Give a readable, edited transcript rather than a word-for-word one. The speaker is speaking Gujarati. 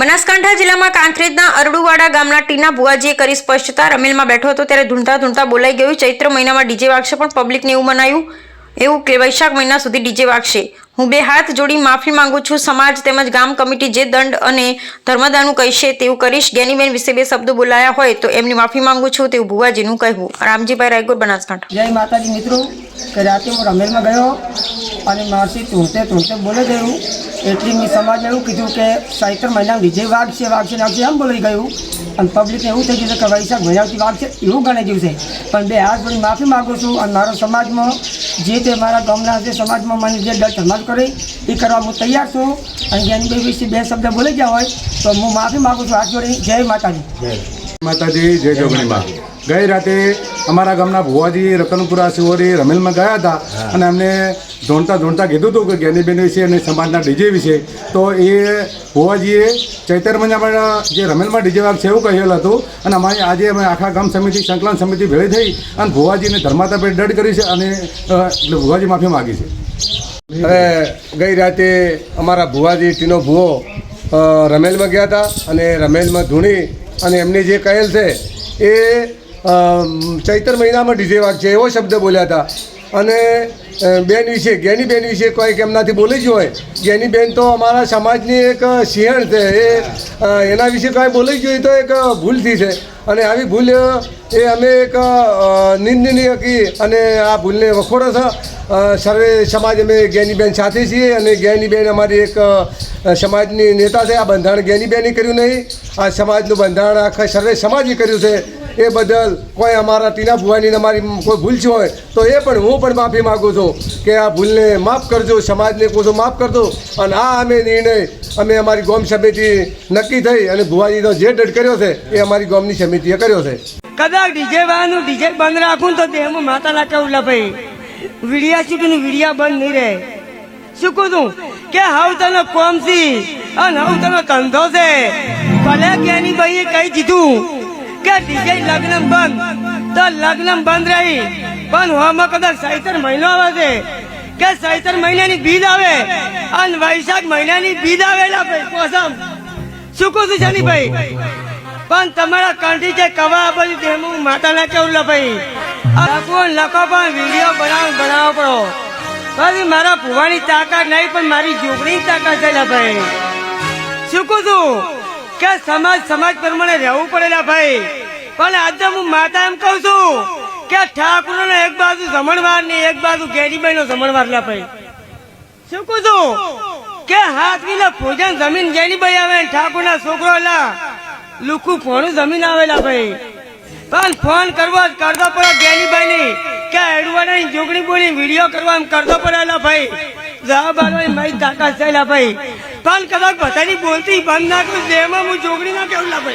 બનાસકાંઠા જિલ્લામાં કાંકરેજના અરડુવાડા ગામના ટીના ભુવાજીએ કરી સ્પષ્ટતા। રમેલમાં બેઠો હતો ત્યારે ધૂંધતા ધૂંધતા બોલાઈ ગયું। ચૈત્ર મહિનામાં ડીજે વાગશે પણ પબ્લિકને એવું મનાયું એવું કે વૈશાખ મહિના સુધી ડીજે વાગશે। હું બે હાથ જોડી માફી માંગુ છું। સમાજ તેમજ ગામ કમિટી જે દંડ અને ધર્મદાનું કહેશે તેવું કરીશ। જ્ઞાનીબેન વિશે બે શબ્દો બોલાયા હોય તો એમની માફી માંગુ છું તેવું ભુવાજીનું કહેવું। રામજીભાઈ રાયગોર, બનાસકાંઠા। जय माताजी मित्रों के रात में रमेल में गयो और मासी तूंते तूंते बोले गयु एटली मैं समाज एवं कीधु कि चैत्र महीना डीजे वागशे वागशे वागशे एम बोलाई गयु और पब्लिक ने एवं थी गયું કે વૈશાખ મહિનાથી વાગશે એવું ગણાઈ ગયું છે। પણ બે હાથ જોડી માફી માગું છું અને મારો સમાજમાં જે તે મારા ગામના જે સમાજમાં મને જે ડર ધમાલ કરે એ કરવા હું તૈયાર છું। અને જ્ઞાનીભાઈ વિશે બે શબ્દ બોલી ગયા હોય તો હું માફી માગું છું હાથ જોડી। જય માતાજી। माताजी जय जोगणी माँ। गई राते अमरा गामना भुवाजी रतनपुरा शिवोरी रमेल में गया था और हमने ढूंढता ढूंढता कीधु तो कि ज्ञानीबेन विषे और समाजना डीजे विषे तो ये भुवाजीए चैत्र महीना जो रमेल में डीजे वाग एवं कहेल हतुं और अमारी आज अमे आखा गाम समिति संकलन समिति भेड़ी थी और भुवाजी ने धर्मातापेट दंड करी है और भुवाजी माफी मांगी है। अरे गई राते अमरा भुवाजी टीनो भुवो रमेल में गया था और रमेल में धूणी અને એમને જે કહેલ છે એ ચૈત્ર મહિનામાં ડીજે વાગશે એવો શબ્દ બોલ્યા હતા। અને બેન વિશે જ્ઞાનીબેન વિશે કોઈક એમનાથી બોલી જ હોય। જ્ઞાનીબેન તો અમારા સમાજની એક સિંહણ છે, એ એના વિશે કાંઈ બોલી જ હોય તો એક ભૂલ થઈ છે અને આવી ભૂલ એ અમે એક નિંદનીય કી અને આ ભૂલને વખોડો છે। સર્વે સમાજ અમે જ્ઞાનીબેન સાથે છીએ અને જ્ઞાનીબેન અમારી એક સમાજની નેતા છે। આ બંધારણ જ્ઞાનીબેને કર્યું નહીં, આ સમાજનું બંધારણ આખા સર્વે સમાજે કર્યું છે। એ બદલ કોઈ અમારા ટીના ભુવાની અમારી કોઈ ભૂલ છે હોય તો એ પણ હું પણ માફી માગું છું કે આ ભૂલને માફ કરજો, સમાજને કહું માફ કરજો। અને આ અમે નિર્ણય અમે અમારી ગામ સમિતિ નક્કી થઈ અને ભુવાજીનો જે દંડ કર્યો છે એ અમારી ગામની સમિતિએ કર્યો છે। કદાચ ડીજે વાળાનું ડીજે બંધ રાખું તો દેહમાં માતા લાગે ઉલ્લા ભાઈ વીડિયા શૂટનું વીડિયા બંધ નહીં રહે। શું કહું કે હાવ તને કોમ છે અને હાવ તને ધંધો છે। ભલે જ્ઞાની ભાઈએ કહી દીધું કે ડીજે લગ્ન બંધ તો લગ્ન બંધ રહી પણ હોમાં કદાચ ચૈત્ર મહિનો આવે છે કે ચૈત્ર મહિનાની બીજ આવે અને વૈશાખ મહિનાની બીજ આવેલા ભાઈ કોસમ શું કહું છું જાની ભાઈ પણ તમારા કંઠી જે કવા બધી દેમું માતા ના કેવું ભાઈ લખો પણ વિડીયો બનાવો પડો પછી મારા ભુવાની તાકાત નહીં પણ મારી જોગણી તાકાત છે ભાઈ। શું કહું છું કે સમાજ પ્રમાણે રહેવું પડેલા ભાઈ। પણ આજે હું માતા એમ કહું છું કે ઠાકોરનો એક બાજુ જમણવાર ને એક બાજુ ગેરીબાઈ નો જમણવાર લા ભાઈ। શું કહું છું કે હાથ વિના ભોજન જમીન ગેરીબાઈ આવે ઠાકોરના છોકરો લા લુકુ ફોનું જમીન આવેલા ભાઈ। પણ ફોન કરવો કરતો પડે ગેરીબાઈ ની કે એડવાડાની જોગણી બોલી વિડીયો કરવા એમ કરતો પડેલા ભાઈ। જવાબ આપવાની મારી તાકાત છે ભાઈ। પણ કદાચ બધાની બોલતી બંધ ના કરું જેમાં હું જોગણી ના કેવું ભાઈ।